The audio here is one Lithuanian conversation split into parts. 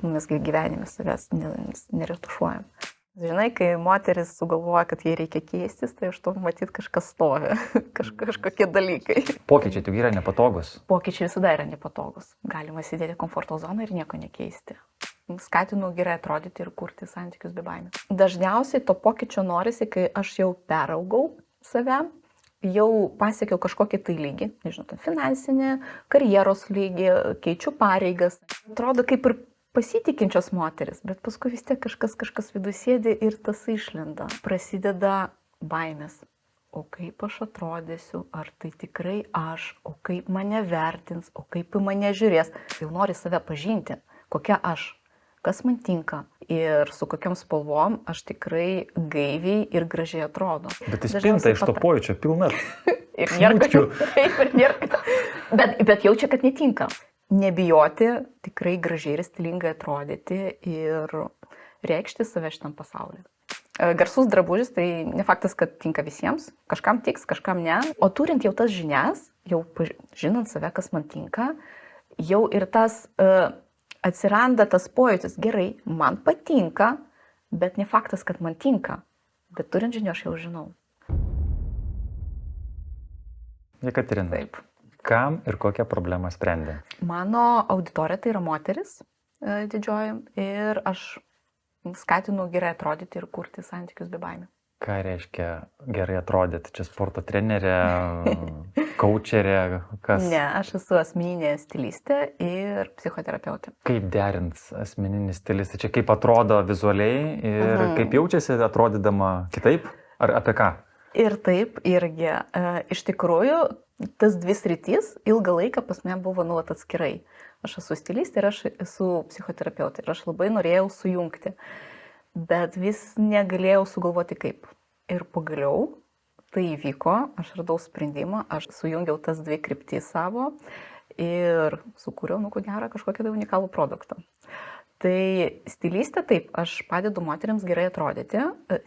mes gyvenime savęs neretušuojam. Žinai, kai moteris sugalvoja, kad jai reikia keistis, tai iš to matyt kažkas stovi, kažkokie dalykai. Pokyčiai tik yra nepatogus. Pokyčiai visada yra nepatogus. Galima sėdėti komforto zoną ir nieko nekeisti. Skatinu gerai atrodyti ir kurti santykius be baimės. Dažniausiai to pokyčio norisi, kai aš jau peraugau save, jau pasiekiau kažkokį tai lygį, nežinau, finansinį, karjeros lygį, keičiu pareigas. Atrodo kaip ir pasitikinčios moteris, bet paskui vis tiek kažkas viduje sėdi ir tas išlenda. Prasideda baimės. O kaip aš atrodysiu, ar tai tikrai aš, o kaip mane vertins, o kaip į mane žiūrės. Jau nori save pažinti, kokia aš, kas man tinka ir su kokiam spalvom aš tikrai gaiviai ir gražiai atrodo. Bet jis pinta iš to pojūčio, pilna. Ir nėra. Taip, ir nėra. Bet jaučia, kad netinka. Nebijoti, tikrai gražiai ir stilingai atrodyti ir reikšti save šitam pasauliu. Garsus drabužis tai ne faktas, kad tinka visiems, kažkam tiks, kažkam ne. O turint jau tas žinias, jau žinant save, kas man tinka, jau ir tas atsiranda tas pojūtis, gerai, man patinka, bet ne faktas, kad man tinka. Bet turint žinių aš jau žinau. Jekaterina. Taip. Kam ir kokią problemą sprendė? Mano auditorija tai yra moteris didžioji ir aš skatinu gerai atrodyti ir kurti santykius be baimės. Ką reiškia gerai atrodyti? Čia sporto trenerė, coacherė, kas? Ne, aš esu asmeninė stilistė ir psichoterapeutė. Kaip derint asmeninį stilistą? Čia kaip atrodo vizualiai ir kaip jaučiasi atrodydama kitaip? Ar apie ką? Ir taip, irgi. Iš tikrųjų, tas dvi sritys ilgą laiką pas mane buvo nuolat atskirai. Aš esu stilistė ir aš esu psichoterapeutė. Ir aš labai norėjau sujungti. Bet vis negalėjau sugalvoti kaip. Ir pagaliau tai įvyko, aš radau sprendimą, aš sujungiau tas dvi kryptis savo ir sukūriau, ko gero, kažkokią tai unikalų produktą. Tai stilistė taip, aš padedu moteriams gerai atrodyti,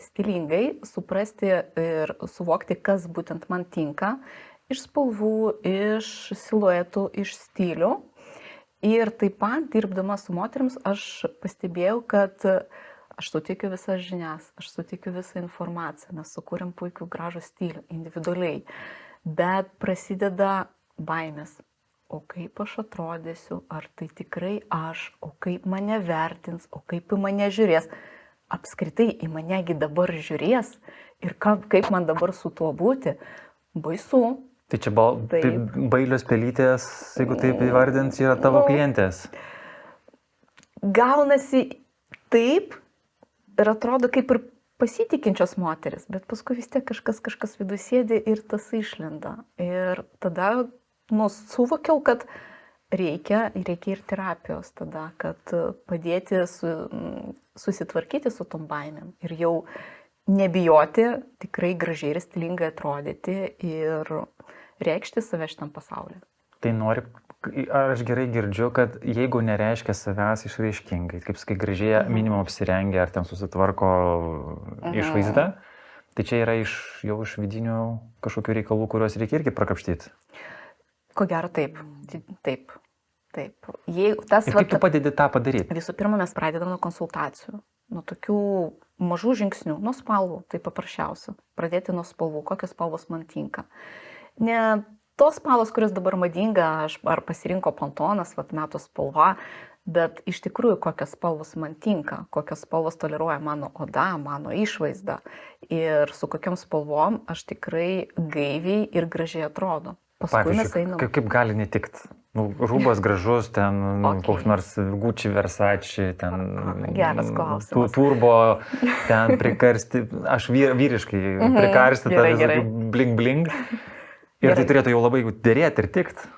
stilingai, suprasti ir suvokti, kas būtent man tinka, iš spalvų, iš siluetų, iš stilių. Ir taip pat, dirbdama su moteriams, aš pastebėjau, kad aš suteikiu visas žinias, aš suteikiu visą informaciją, mes sukūrėm puikų gražų stilių, individualiai. Bet prasideda baimės. O kaip aš atrodysiu, ar tai tikrai aš, o kaip mane vertins, o kaip į mane žiūrės. Apskritai į manegi dabar žiūrės ir kaip man dabar su tuo būti. Baisu. Tai čia bailios pelytės, jeigu taip įvardint, yra tavo klientės. Gaunasi taip ir atrodo kaip ir pasitikinčios moteris, bet paskui vis tiek kažkas viduje sėdi ir tas išlenda. Ir tada suvokiau, kad reikia ir terapijos tada, kad padėti susitvarkyti su tom baimėm ir jau nebijoti, tikrai gražiai ir stilingai atrodyti ir reikšti save šitam pasauliu. Tai aš gerai girdžiu, kad jeigu nereiškia savęs išraiškingai, kaip sakai, gražiai minimum apsirengia ar ten susitvarko išvaizdą, tai čia yra jau iš vidinių kažkokių reikalų, kuriuos reikia irgi prakapštyti. Ko gero taip. Taip. Ir kaip tu padedi tą padaryti? Visų pirma, mes pradedam nuo konsultacijų, nuo tokių mažų žingsnių, nuo spalvų, tai paprasčiausia. Pradėti nuo spalvų, kokios spalvos man tinka. Ne tos spalvos, kurios dabar madinga, ar pasirinko Pantonas, metų spalva, bet iš tikrųjų kokios spalvos man tinka, kokios spalvos toleruoja mano oda, mano išvaizda ir su kokiom spalvom aš tikrai gaiviai ir gražiai atrodo. Pavyzdžiui, kaip gali netikti? Rūbas gražus, ten koks nors Gucci, Versace, ten geras klausimas. Turbo, ten prikarsti, aš vyriškai prikarsti, ten bling bling. Ir tai turėtų jau labai dėrėti ir tikti.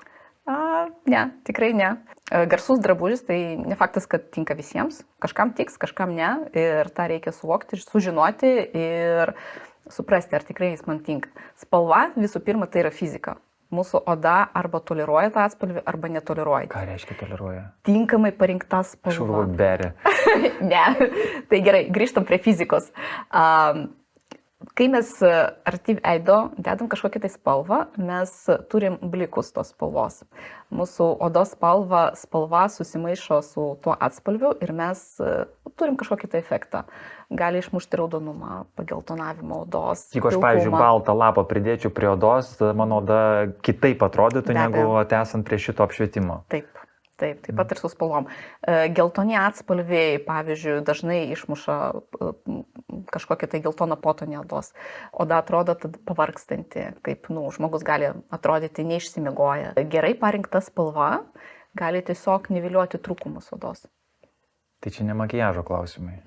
Ne, tikrai ne. Garsus drabužis tai ne faktas, kad tinka visiems. Kažkam tiks, kažkam ne. Ir tą reikia suvokti, sužinoti ir suprasti, ar tikrai jis man tinka. Spalva visų pirma tai yra fizika. Mūsų oda arba toleruoja tą atspalvį, arba netoleruoja. Ką reiškia toleruoja? Tinkamai parinkta spalva. Šurvų berė. Ne, tai gerai, grįžtam prie fizikos. kai mes arti veido dedam kažkokią tai spalvą, mes turim blikus tos spalvos. Mūsų odos spalva susimaišo su tuo atspalviu ir mes turim kažkokį tai efektą. Gali išmušti raudonumą, pageltonavimą odos. Jeigu aš, pavyzdžiui, baltą lapą pridėčiau prie odos, mano oda kitaip atrodytų, negu esant prie šito apšvietimo. Taip pat ir su spalvom. Geltoni atspalviai, pavyzdžiui, dažnai išmuša kažkokią tai geltoną potonį odos. Oda atrodo pavargstanti, kaip žmogus gali atrodyti neišsimiegoję. Gerai parinkta spalva gali tiesiog niveliuoti trūkumus odos. Tai čia ne makiažo klausimai.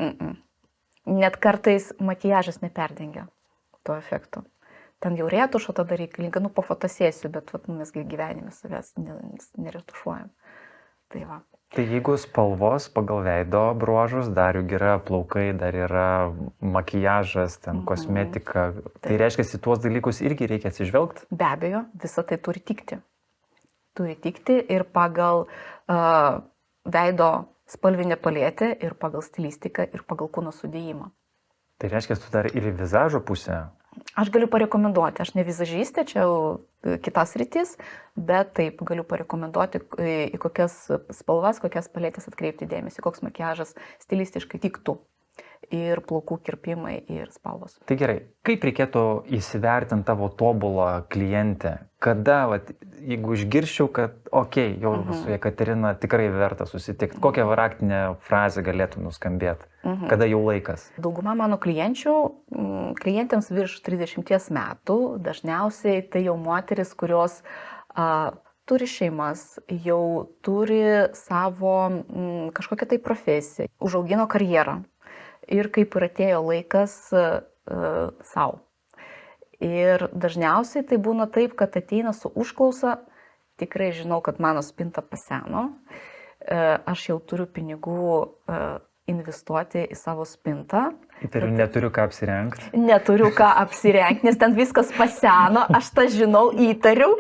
Net kartais makiažas neperdengia to efekto. Ten jau retušo tada reikalinga, pafotosėsiu, bet mes gyvenime savęs neretušuojam. Tai jeigu spalvos pagal veido bruožus, dar juk yra plaukai, dar yra makiažas, kosmetika, tai reiškia, tuos dalykus irgi reikia atsižvelgti? Be abejo, visa tai turi tikti. Turi tikti ir pagal veido spalvinę paletę, ir pagal stilistiką, ir pagal kūno sudėjimą. Tai reiškia, tu dar ir į vizažo pusę? Aš galiu parekomenduoti, aš ne vizažistė, čia jau kitas rytis, bet taip galiu parekomenduoti, į kokias spalvas, kokias paletės atkreipti dėmesį, koks makiažas stilistiškai tiktų. Ir plaukų kirpimai, ir spalvos. Tai gerai, kaip reikėtų įsivertinti tavo tobulą klientę? Kada, jeigu išgirščiau, kad jau su Jekaterina tikrai verta susitikti, kokią raktinę frazę galėtų nuskambėti? Kada jau laikas? Dauguma mano klientėms virš 30 metų, dažniausiai tai jau moteris, kurios turi šeimas, jau turi savo kažkokią tai profesiją, užaugino karjerą. Ir kaip ir atėjo laikas savo. Ir dažniausiai tai būna taip, kad ateina su užklausa, tikrai žinau, kad mano spinta paseno, aš jau turiu pinigų investuoti į savo spintą. Įtariu, neturiu ką apsirengti. Neturiu ką apsirengti, nes ten viskas paseno, aš tą žinau, įtariu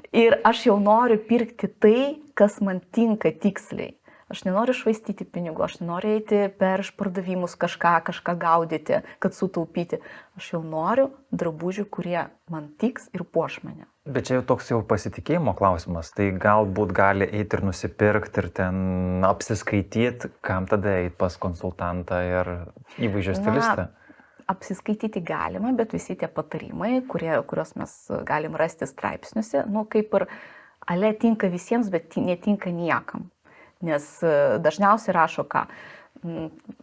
ir aš jau noriu pirkti tai, kas man tinka tiksliai. Aš nenoriu švaistyti pinigų, aš nenoriu eiti per išpardavimus kažką gaudyti, kad sutaupyti. Aš jau noriu drabužių, kurie man tiks ir puoš mane. Bet čia jau toks pasitikėjimo klausimas. Tai galbūt gali eiti ir nusipirkti ir ten apsiskaityti, kam tada eiti pas konsultantą ir įvaizdžio stilistą. Apsiskaityti galima, bet visi tie patarimai, kuriuos mes galim rasti straipsniuose, kaip ir ale tinka visiems, bet netinka niekam. Nes dažniausiai rašo, ką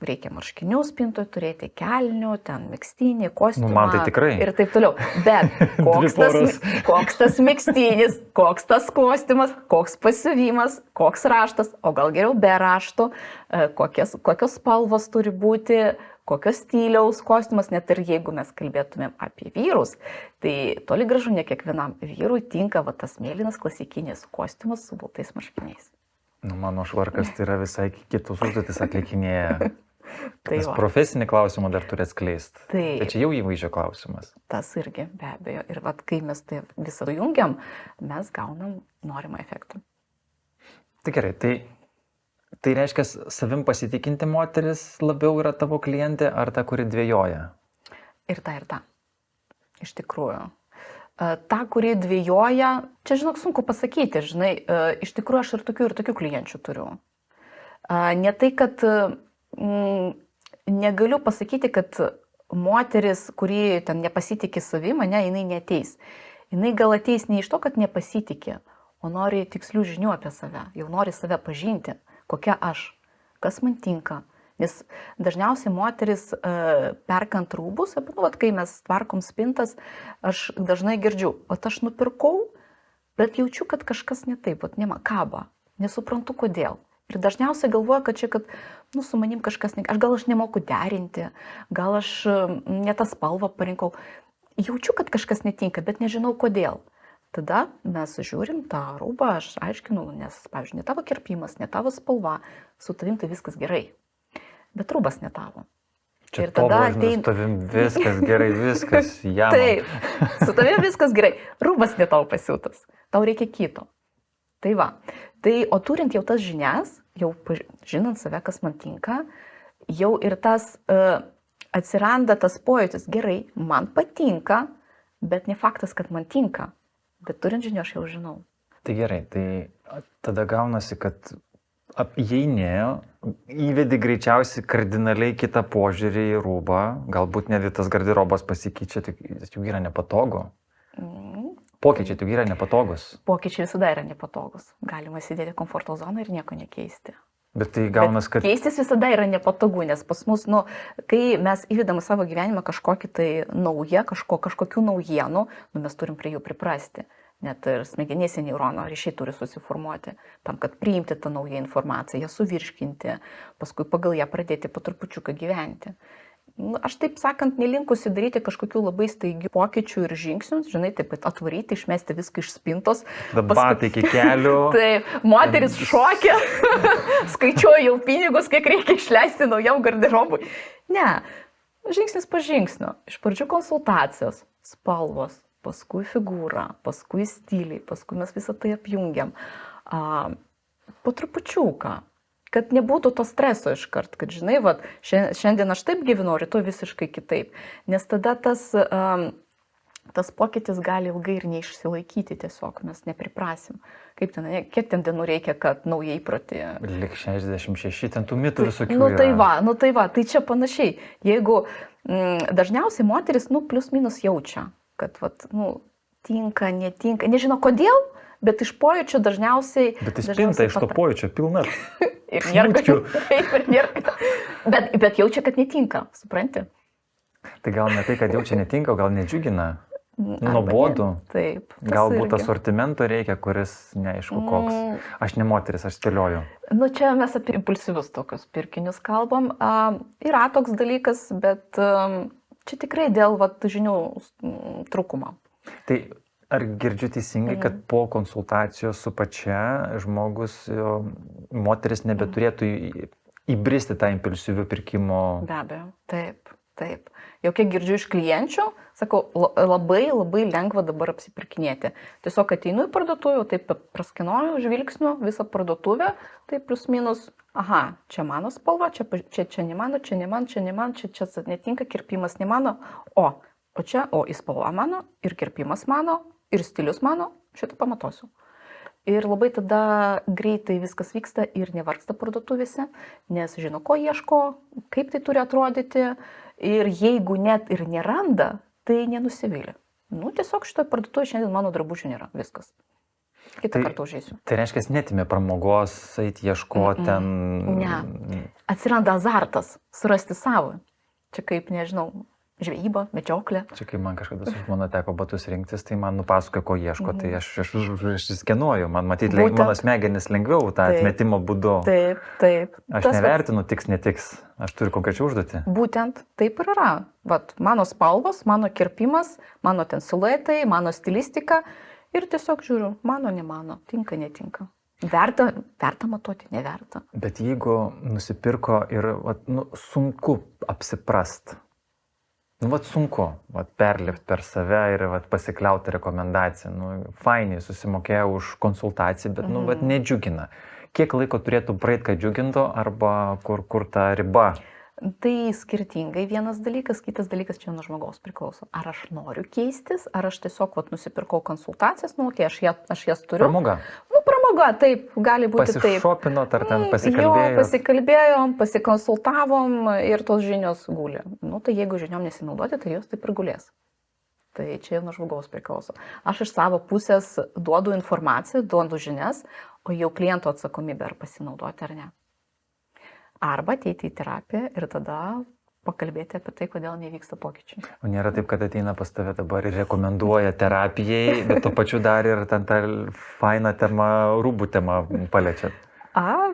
reikia marškinių spintoje turėti, kelnių, ten megztinį, kostiumą. Man tai tikrai. Ir taip toliau. Bet koks tas megztinis, koks tas kostiumas, koks pasiuvimas, koks raštas, o gal geriau be rašto, kokios spalvos turi būti, kokios stiliaus kostiumas, net ir jeigu mes kalbėtumėm apie vyrus, tai toli gražu ne kiekvienam vyrui tinka tas mėlynas klasikinis kostiumas su baltais marškiniais. Mano švarkas tai yra visai kitus užduotis atlikinėja. Nes profesinį klausimą dar turi atskleisti. Tai čia jau įvaizdžio klausimas. Tas irgi, be abejo. Ir kai mes tai visą jungiam, mes gaunam norimą efektą. Tai gerai, tai reiškia, savim pasitikinti moteris labiau yra tavo klientė, ar ta, kuri dvejoja? Ir ta. Iš tikrųjų. Ta, kuri dvejoja, čia, sunku pasakyti, iš tikrųjų aš ir tokių klienčių turiu. Ne tai, kad negaliu pasakyti, kad moteris, kuri ten nepasitikė savim, jinai neateis. Jinai gal ateis ne iš to, kad nepasitikė, o nori tikslių žinių apie save, jau nori save pažinti, kokia aš, kas man tinka. Nes dažniausiai moteris perkant rūbus, kai mes tvarkom spintas, aš dažnai girdžiu, aš nupirkau, bet jaučiu, kad kažkas ne taip, kaba, nesuprantu kodėl. Ir dažniausiai galvoju, kad čia, su manim kažkas ne, gal aš nemoku derinti, gal aš ne tą spalvą parinkau. Jaučiu, kad kažkas netinka, bet nežinau kodėl. Tada mes žiūrim tą rūbą, aš aiškinu, nes, pavyzdžiui, ne tavo kirpimas, ne tavo spalva, su tavim tai viskas gerai. Bet rūbas ne tavo. Čia tobulas, su tavim viskas gerai, viskas jam. Taip, su tavim viskas gerai. Rūbas ne tau pasiūtas. Tau reikia kito. Tai va. O turint jau tas žinias, jau žinant save, kas man tinka, jau ir tas atsiranda tas pojūtis, gerai, man patinka, bet ne faktas, kad man tinka. Bet turint žinių aš jau žinau. Tai gerai, tai tada gaunasi, kad įeinėjo, įvedi greičiausiai kardinaliai kitą požiūrį į rūbą, galbūt net tas garderobas pasikeičia, tik jau yra nepatogu. Pokyčiai tik yra nepatogus. Pokyčiai visada yra nepatogus. Galima sėdėti komforto zoną ir nieko nekeisti. Bet tai gaunas, kad... Keistis visada yra nepatogu, nes pas mus, kai mes įvedam į savo gyvenimą kažkokį tai naują, kažkokių naujienų, mes turim prie jų priprasti. Net ir smegenėse neurono ryšiai turi susiformuoti, tam, kad priimti tą naują informaciją, ją suvirškinti, paskui pagal ją pradėti po trupučiuką gyventi. Aš taip sakant, nelinkusi daryti kažkokių labai staigių pokyčių ir žingsnių, žinai, taip pat atvaryti, išmesti viską iš spintos. Dabar iki kelių. Taip, moteris šokia, skaičiuoja jau pinigus, kiek reikia išleisti naujam garderobui. Ne, žingsnis po žingsnio. Iš pradžių konsultacijos, spalvos, paskui figūra, paskui stiliai, paskui mes visą tai apjungiam. Po trupučiuką. Kad nebūtų to streso iškart, kad žinai, šiandien aš taip gyvenu, rytoj visiškai kitaip. Nes tada tas pokytis gali ilgai ir neišsilaikyti tiesiog, mes nepriprasim. Kiek ten dienų reikia, kad naujai įprotį... Lik 66, ten tų mitų visokių yra. Tai va, tai čia panašiai. Jeigu dažniausiai moteris, plius minus jaučia, kad, tinka, netinka, nežino kodėl, bet iš pojūčio dažniausiai... Bet tai spinta iš to pojūčio pilna. Ir nėra. Bet jaučia, kad netinka, supranti? Tai gal ne tai, kad jaučia netinka, o gal nedžiugina. Nuobodu. Taip. Galbūt asortimento reikia, kuris neaišku koks. Aš ne moteris, aš spėlioju. Čia mes apie impulsyvius tokius pirkinius kalbam. Yra toks dalykas, bet čia tikrai dėl žinių trūkumo. Tai ar girdžiu teisingai, kad po konsultacijos su pačia žmogus, moteris nebeturėtų įbristi tą impulsyvių pirkimo? Be abejo, taip. Jau kiek girdžiu iš klienčių, sakau, labai lengva dabar apsipirkinėti. Tiesiog ateinu į parduotuvę, taip praskinuoju žvilgsniu visą parduotuvę, tai plius minus, aha, čia mano spalva, čia ne mano, čia ne man, čia netinka, kirpimas ne mano, o į spalva mano, ir kirpimas mano, ir stilius mano, šitą pamatosiu. Ir labai tada greitai viskas vyksta ir nevargsta parduotuvėse, nes žino, ko ieško, kaip tai turi atrodyti. Ir jeigu net ir neranda, tai nenusivylė. Tiesiog šitoje parduotuvėje šiandien mano drabužių nėra, viskas. Kitą kartą užeisiu. Tai reiškia, netimė pramogos, eiti ieškoti ten... Ne, atsiranda azartas, surasti savo. Čia kaip, nežinau, žvejyba, medžioklė. Čia kai man kažkada su žmona teko batus rinktis, tai man nupasakojo, ko ieško, tai aš skenuoju, man matyti, mano smegenis lengviau tą atmetimo būdu. Taip. Aš nevertinu tiks, netiks, aš turiu konkrečią užduotį. Būtent taip ir yra. Mano spalvos, mano kirpimas, mano ten siluetai, mano stilistika ir tiesiog žiūriu, mano, ne mano, tinka, netinka. Verta matuoti, neverta. Bet jeigu nusipirko ir sunku apsiprast, sunku perlipti per save ir pasikliauti rekomendaciją. Fainiai susimokėjo už konsultaciją, bet nedžiugina. Kiek laiko turėtų praeiti, kad džiugintų, arba kur ta riba? Tai skirtingai vienas dalykas, kitas dalykas čia nuo žmogaus priklauso. Ar aš noriu keistis, ar aš tiesiog nusipirkau konsultacijas, aš jas turiu. Pramoga? Pramoga, taip, gali būti taip. Pasišopinot ar ten pasikalbėjot? Jo, pasikalbėjom, pasikonsultavom ir tos žinios guli. Tai jeigu žiniom nesinaudoti, tai jos taip ir gulės. Tai čia nuo žmogaus priklauso. Aš iš savo pusės duodu informaciją, duodu žinias, o jau kliento atsakomybė ar pasinaudoti ar ne. Arba ateiti į terapiją ir tada pakalbėti apie tai, kodėl nevyksta pokyčiai. O nėra taip, kad ateina pas tave dabar ir rekomenduoja terapijai, bet tuo pačiu dar ir ten tą fainą temą, rūbų temą paliečiat?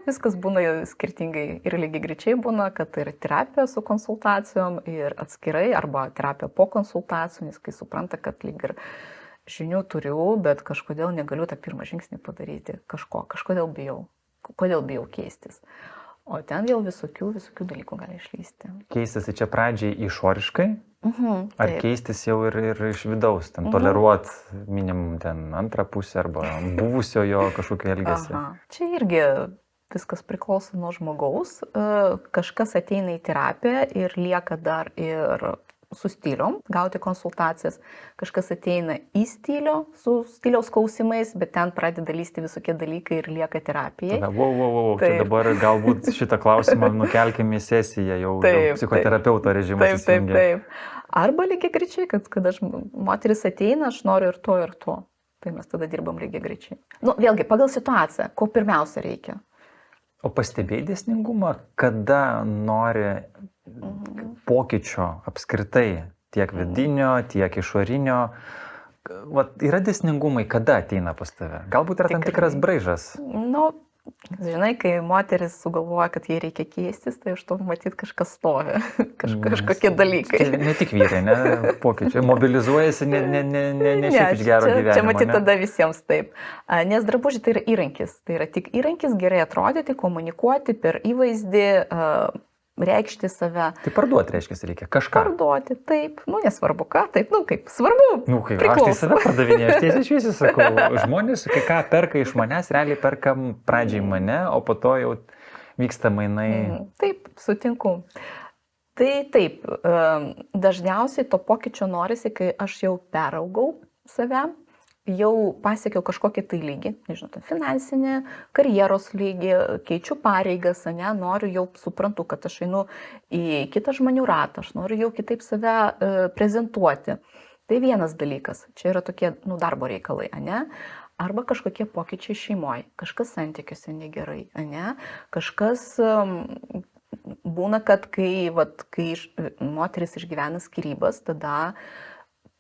Viskas būna skirtingai ir lygiai greičiai būna, kad tai yra terapija su konsultacijom ir atskirai, arba terapija po konsultacijų, nes kai supranta, kad lyg ir žinių turiu, bet kažkodėl negaliu tą pirmą žingsnį padaryti, kažkodėl bijau. Kodėl bijau keistis? O ten vėl visokių dalykų gali išlysti. Keistis tai čia pradžiai išoriškai? Ar taip. Keistis jau ir iš vidaus? Ten toleruot minimum ten antrą pusę arba buvusio jo kažkokio elgesio? Čia irgi viskas priklauso nuo žmogaus. Kažkas ateina į terapiją ir lieka dar ir su stilium, gauti konsultacijas. Kažkas ateina į stilių, su stiliaus klausimais, bet ten pradeda lysti visokie dalykai ir lieka terapijai. Tai dabar galbūt šitą klausimą nukelkime į sesiją, jau psichoterapeuto režimas. Taip. Arba lygiai greičiai, kad moteris ateina, aš noriu ir to. Tai mes tada dirbam lygiai greičiai. Vėlgi, pagal situaciją, ko pirmiausia reikia. O pastebėjai dėsningumą, kada nori pokyčio apskritai, tiek vidinio, tiek išorinio? Yra dėsningumai, kada ateina pas tave? Galbūt yra tam tikras braižas? Žinai, kai moteris sugalvoja, kad jai reikia keistis, tai iš to matyt kažkas stovi, kažkokie dalykai. Ne tik vyrai, ne, pokyčiai, mobilizuojasi ne šiaip iš gero gyvenimo. Čia matyt tada visiems taip. Nes drabužiai tai yra įrankis. Tai yra tik įrankis gerai atrodyti, komunikuoti per įvaizdį, reikšti save. Tai parduoti reiškia kažką. Parduoti, taip. Nesvarbu ką, taip, kaip svarbu. Kaip aš tai save pardavinėju, aš tiesiai šviesiai sakau, žmonės, kai ką perka iš manęs, realiai perkam pradžiai mane, o po to jau vyksta mainai. Taip, sutinku. Tai taip, dažniausiai to pokyčio norisi, kai aš jau peraugau save, jau pasiekiau kažkokį tai lygį, nežinau, finansinį, karjeros lygį, keičiu pareigas, noriu jau suprantu, kad aš einu į kitą žmonių ratą, aš noriu jau kitaip save prezentuoti. Tai vienas dalykas, čia yra tokie darbo reikalai, arba kažkokie pokyčiai šeimoje, kažkas santykiuose negerai, kažkas būna, kad kai moteris išgyvena skyrybas, tada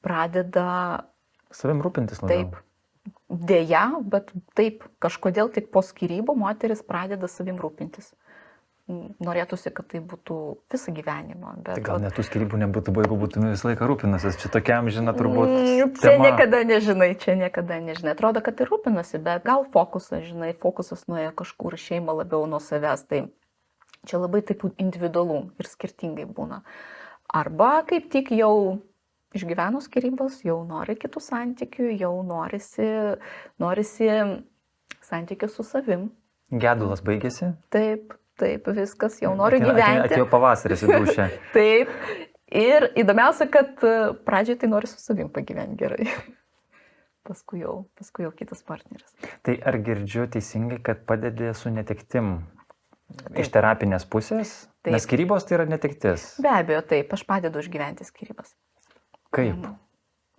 pradeda savim rūpintis labiau. Taip. Deja, bet taip, kažkodėl tik po skyrybų moteris pradeda savim rūpintis. Norėtųsi, kad tai būtų visą gyvenimą. Bet, tai gal net tų skyrybų nebūtų, jeigu būtume visą laiką rūpinasis. Čia tokiam, žinai, turbūt Čia niekada nežinai. Atrodo, kad tai rūpinasi, bet gal fokusas nuėjo kažkur šeimą labiau nuo savęs. Tai čia labai taip individualu ir skirtingai būna. Arba kaip tik jau išgyveno skyrybas, jau nori kitų santykių, jau norisi santykių su savim. Gedulas baigėsi? Taip, viskas, jau noriu gyventi. Atėjo pavasaris į dušę. Taip, ir įdomiausia, kad pradžiai tai nori su savim pagyventi gerai. Paskui jau kitas partneris. Tai ar girdžiu teisingai, kad padedi su netektim iš terapinės pusės? Taip. Nes skyrybos tai yra netektis. Be abejo, taip, aš padedu išgyventi skyrybas. Kaip?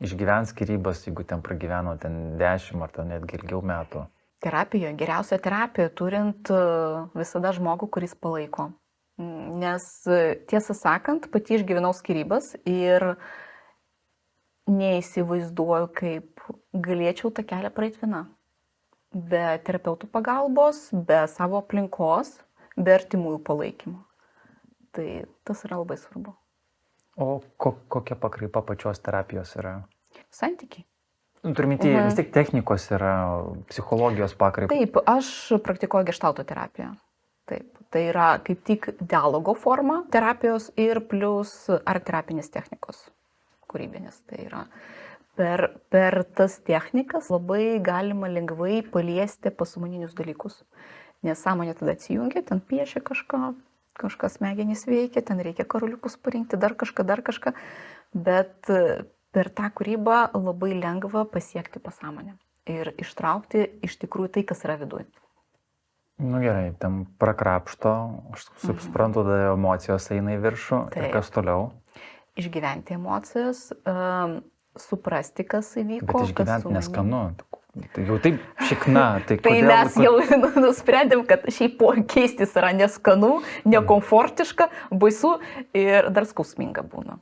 Išgyvent skyrybas, jeigu ten pragyveno 10 ar netgi ilgiau metų? Terapijoje, geriausia terapija turint visada žmogų, kuris palaiko. Nes tiesą sakant, pati išgyvenau skyrybas ir neįsivaizduoju, kaip galėčiau tą kelią praeiti viena. Be terapeutų pagalbos, be savo aplinkos, be artimųjų palaikymo. Tai tas yra labai svarbu. O kokia pakraipa pačios terapijos yra? Santykiai. Turminti, vis tiek technikos yra, psichologijos pakraipa. Taip, aš praktikuoju geštalto terapiją. Taip, tai yra kaip tik dialogo forma terapijos ir plus art terapinės technikos kūrybinės. Tai yra per tas technikas labai galima lengvai paliesti pasąmoninius dalykus. Nes sąmonė tada atsijungia, ten piešia kažkas smegenys veikia, ten reikia karoliukus parinkti, dar kažką, bet per tą kūrybą labai lengva pasiekti pasąmonę ir ištraukti iš tikrųjų tai, kas yra viduje. Gerai, tam prakrapšto, aš suprantu, tada emocijos eina į viršų. Taip. Ir kas toliau? Išgyventi emocijas, suprasti, kas įvyko. Bet išgyventi neskanu. Tai jau taip šikna. Tai mes jau nusprendėm, kad šiaip keistis yra neskanu, nekomfortiška, baisu ir dar skausminga būna.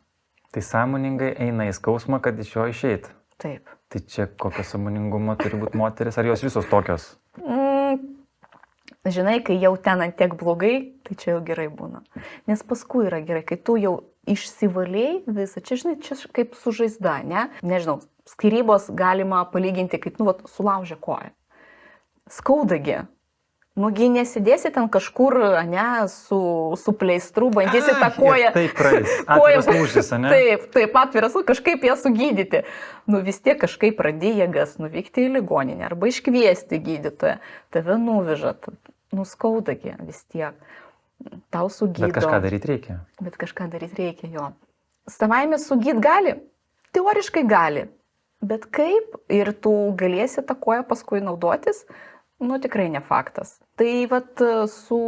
Tai sąmoningai eina į skausmą, kad iš jo išeit. Taip. Tai čia kokio sąmoningumo turi būti moteris, ar jos visos tokios? Žinai, kai jau ten ant tiek blogai, tai čia jau gerai būna. Nes paskui yra gerai, kai tu jau išsivalėjai visą, čia žinai, čia kaip su žaizda, ne? Nežinau, skyrybos galima palyginti kaip, sulaužė koją. Skaudagi. Nugi nesidėsi ten kažkur, su pleistru, bandysi tą koją. Taip, praeis. Atviras lūžis, ne? Taip, atviras, kažkaip ją sugydyti. Vis tiek kažkaip pradėjai jėgas nuvykti į ligoninę arba iškviesti gydytoją. Tave nuveža. nuskaudagi vis tiek. Tau sugydo. Bet kažką daryti reikia. Bet kažką daryti reikia jo. Savaime sugyt gali, teoriškai gali, bet kaip ir tu galėsi tą koją paskui naudotis, nu tikrai ne faktas. Tai vat su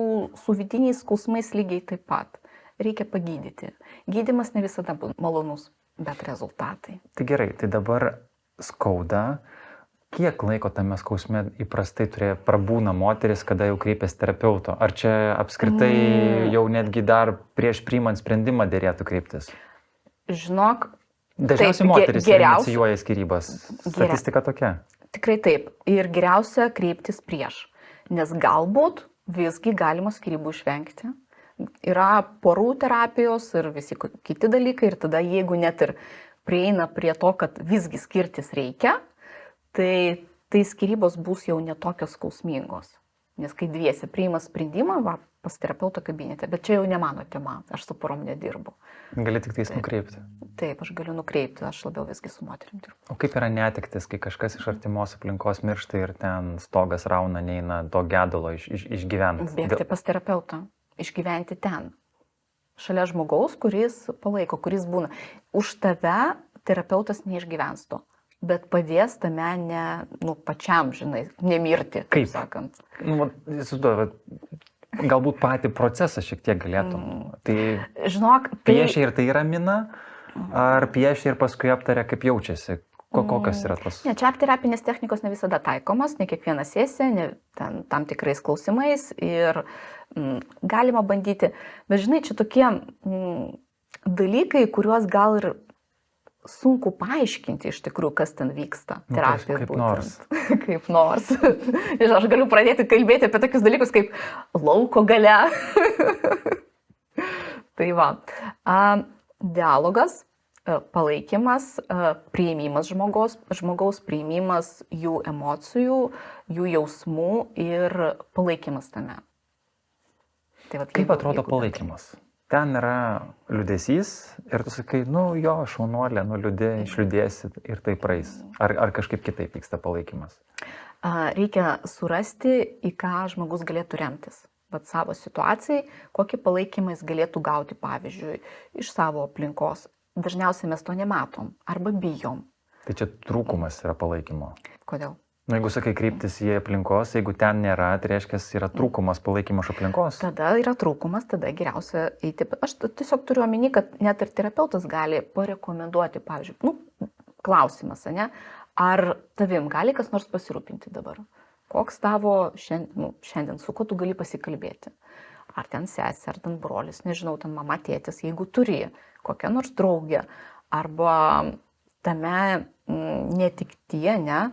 vidiniais skausmais lygiai taip pat. Reikia pagydyti. Gydymas ne visada bus malonus, bet rezultatai. Tai gerai, tai dabar skauda. Kiek laiko tame skausme įprastai prabūna moteris, kada jau kreipiasi terapeuto? Ar čia apskritai jau netgi dar prieš priimant sprendimą dėrėtų kreiptis? Žinok, dažniausiai moteris inicijuoja skyrybas. Statistika tokia. Tikrai taip. Ir geriausia kreiptis prieš. Nes galbūt visgi galima skyrybų išvengti. Yra porų terapijos ir visi kiti dalykai. Ir tada jeigu net ir prieina prie to, kad visgi skirtis reikia, tai skyrybos bus jau netokios skausmingos. Nes kai dviese priima sprendimą, pas terapeuto kabinete, bet čia jau ne mano tema, aš su porom nedirbu. Gali tik tais nukreipti. Taip, aš galiu nukreipti, aš labiau visgi su moterim dirbu. O kaip yra netektis, kai kažkas iš artimos aplinkos miršta ir ten stogas rauna, neina to gedulo išgyventi? Bėgti pas terapeutą, išgyventi ten. Šalia žmogaus, kuris palaiko, kuris būna. Už tave terapeutas neišgyvens to. Bet padės tame pačiam, žinai, nemirti, kaip sakant. Galbūt patį procesą šiek tiek galėtum. Tai žinok, piešia ir tai ramina, ar piešia ir paskui aptaria, kaip jaučiasi, kokios yra tos. Ne, čia terapinės technikos ne visada taikomas, ne kiekviena sesija, ne tam tikrais klausimais ir galima bandyti. Bet žinai, čia tokie dalykai, kuriuos gal ir sunku paaiškinti iš tikrųjų, kas ten vyksta terapijos būtent. Kaip nors. Ir aš galiu pradėti kalbėti apie tokius dalykus kaip lauko gale. Tai va. Dialogas, palaikymas, priėmimas žmogaus priėmimas jų emocijų, jų jausmų ir palaikymas tame. Tai va, kaip atrodo palaikymas? Ten yra liūdesys ir tu sakai, jo, šaunuolė, išliūdėsi ir tai praeis. Ar kažkaip kitaip vyksta palaikymas? Reikia surasti, į ką žmogus galėtų remtis. Bet savo situacijai, kokį palaikymą jis galėtų gauti, pavyzdžiui, iš savo aplinkos. Dažniausiai mes to nematom arba bijom. Tai čia trūkumas yra palaikymo. Kodėl? Jeigu sakai kreiptis į aplinkos, jeigu ten nėra, tai reiškia, yra trūkumas palaikymo iš aplinkos. Tada yra trūkumas, tada geriausia eiti. Aš tiesiog turiu omeny, kad net ir terapeutas gali parekomenduoti, pavyzdžiui, klausimas, ne? Ar tavim gali kas nors pasirūpinti dabar? Koks tavo šiandien, su kuo tu gali pasikalbėti? Ar ten sesė, ar ten brolis, nežinau, ten mama, tėtis, jeigu turi kokią nors draugę, arba tame netiktie, ne?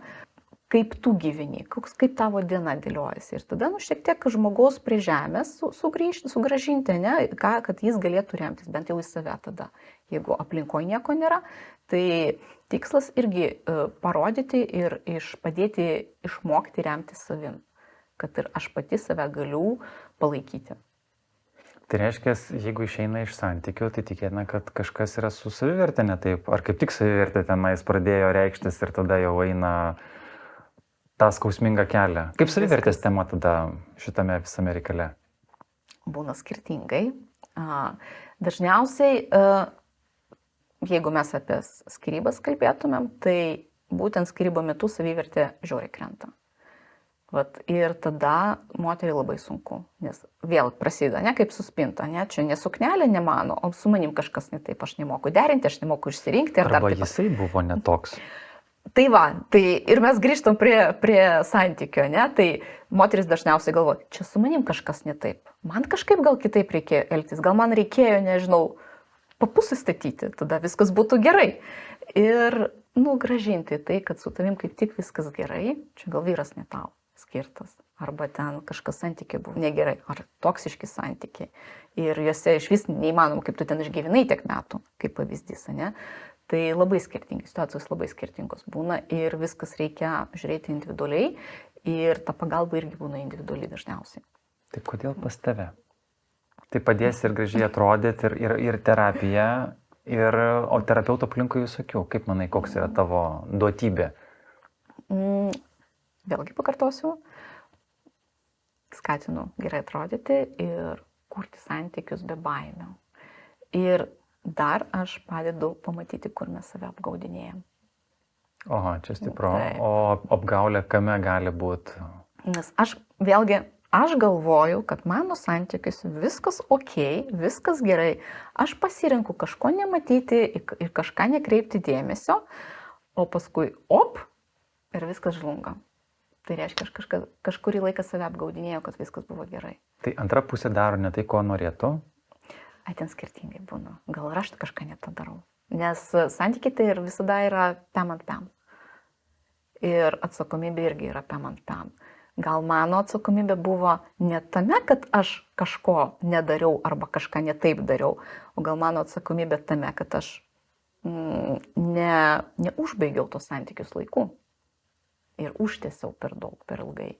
Kaip tu gyveni, kaip tavo diena dėliojasi. Ir tada šiek tiek žmogaus prie žemės sugrąžinti, ne, kad jis galėtų remtis, bent jau į save tada. Jeigu aplinkoje nieko nėra, tai tikslas irgi parodyti ir padėti išmokti remtis savim, kad ir aš pati save galiu palaikyti. Tai reiškia, jeigu išeina iš santykių, tai tikėtina, kad kažkas yra su savivertė ne taip, ar kaip tik savivertė tenais pradėjo reikštis ir tada jau eina tą skausmingą kelią. Kaip savivertės tema tada šitame visame reikale? Būna skirtingai. Dažniausiai, jeigu mes apie skyrybas kalbėtumėm, tai būtent skyrybų metu savivertė žiauriai krenta. Ir tada moteriai labai sunku, nes vėl prasideda, ne kaip suspinta, ne, čia nesuknelė, ne mano, o su manim kažkas ne taip, aš nemoku derinti, aš nemoku išsirinkti. Arba jisai buvo netoks. Tai va, ir mes grįžtam prie santykio, ne, tai moteris dažniausiai galvoja, čia su manim kažkas ne taip, man kažkaip gal kitaip reikėjo elgtis, gal man reikėjo, nežinau, papusį statyti, tada viskas būtų gerai. Ir, gražinti tai, kad su tavim kaip tik viskas gerai, čia gal vyras ne tau skirtas, arba ten kažkas santykiai buvo negerai, ar toksiški santykiai. Ir juose iš vis neįmanoma, kaip tu ten išgyvenai tiek metų, kaip pavyzdys, ne. Tai labai skirtingi, situacijos labai skirtingos būna ir viskas reikia žiūrėti individualiai ir ta pagalba irgi būna individualiai dažniausiai. Tai kodėl pas tave? Tai padės ir gražiai atrodyti ir terapija, o terapeuto aplinkui visokių. Kaip manai, koks yra tavo duotybė? Vėlgi pakartosiu. skatinu gerai atrodyti ir kurti santykius be baimių. Ir dar aš padedu pamatyti, kur mes save apgaudinėjom. Oho, čia stipru. Taip. O apgaulė kame gali būti? Nes aš galvoju, kad mano santykiuose viskas ok, viskas gerai. Aš pasirinku kažko nematyti ir kažką nekreipti dėmesio, o paskui ir viskas žlunga. Tai reiškia, aš kažkurį laiką save apgaudinėjau, kad viskas buvo gerai. Tai antra pusė daro ne tai, ko norėtų? Ten skirtingai būna. Gal ir aš kažką ne tą darau. Nes santykiai tai ir visada yra pem ant pem. Ir atsakomybė irgi yra pem ant pem. Gal mano atsakomybė buvo ne tame, kad aš kažko nedariau arba kažką netaip dariau, o gal mano atsakomybė tame, kad aš neužbaigiau tos santykius laiku. Ir užtęsiau per daug, per ilgai.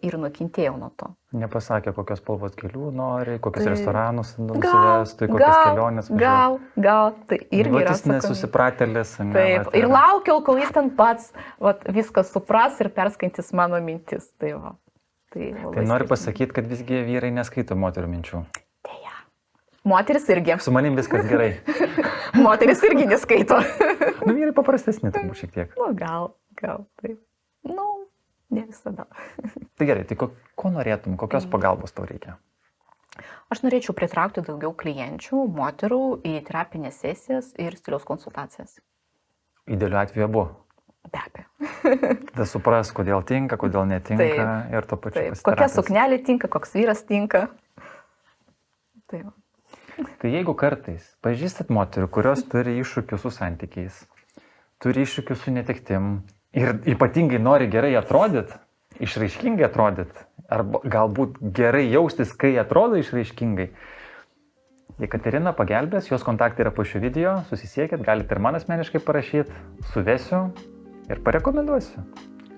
Ir nukentėjau nuo to. Nepasakė, kokios spalvos gėlių nori, kokius restoranus nusivestų, kokias keliones. Gal, tai irgi yra atsakomybė. Nesusipratėlis. Taip, ir laukiau, kol jis ten pats viską supras ir perskaitys mano mintis. Tai nori pasakyti, kad visgi vyrai neskaito moterų minčių. Deja. Moteris irgi. Su manim viskas gerai. Moteris irgi neskaito. Vyrai paprastesni turbūt šiek tiek. Gal, taip. Ne visada. Tai gerai, tai ko norėtum, kokios pagalbos tau reikia? Aš norėčiau pritraukti daugiau klienčių, moterų į terapinės sesijas ir stiliaus konsultacijas. Idealiu atveju abu. Be abejo. Tada supras, kodėl tinka, kodėl netinka ir to pačiu pasiterapijos. Kokia suknelė tinka, koks vyras tinka. Taip. Tai jeigu kartais pažįstat moterų, kurios turi iššūkių su santykiais, turi iššūkių su netektim, ir ypatingai nori gerai atrodyti, išraiškingai atrodyti, arba galbūt gerai jaustis, kai atrodo išraiškingai. Jekaterina pagelbės, jos kontaktai yra po šio video, susisiekit, galite ir man asmeniškai parašyti, suvesiu ir parekomenduosiu.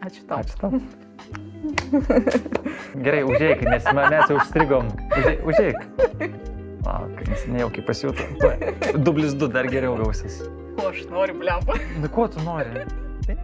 Ačiū tau. Ačiū tau. Gerai, užeik, nes mes jau užstrigom. Užeik. Lauk, nes nejaukiai pasijutom. 2+2 dar geriau gausis. Ko aš noriu, blemba? Nu ko tu nori? Tai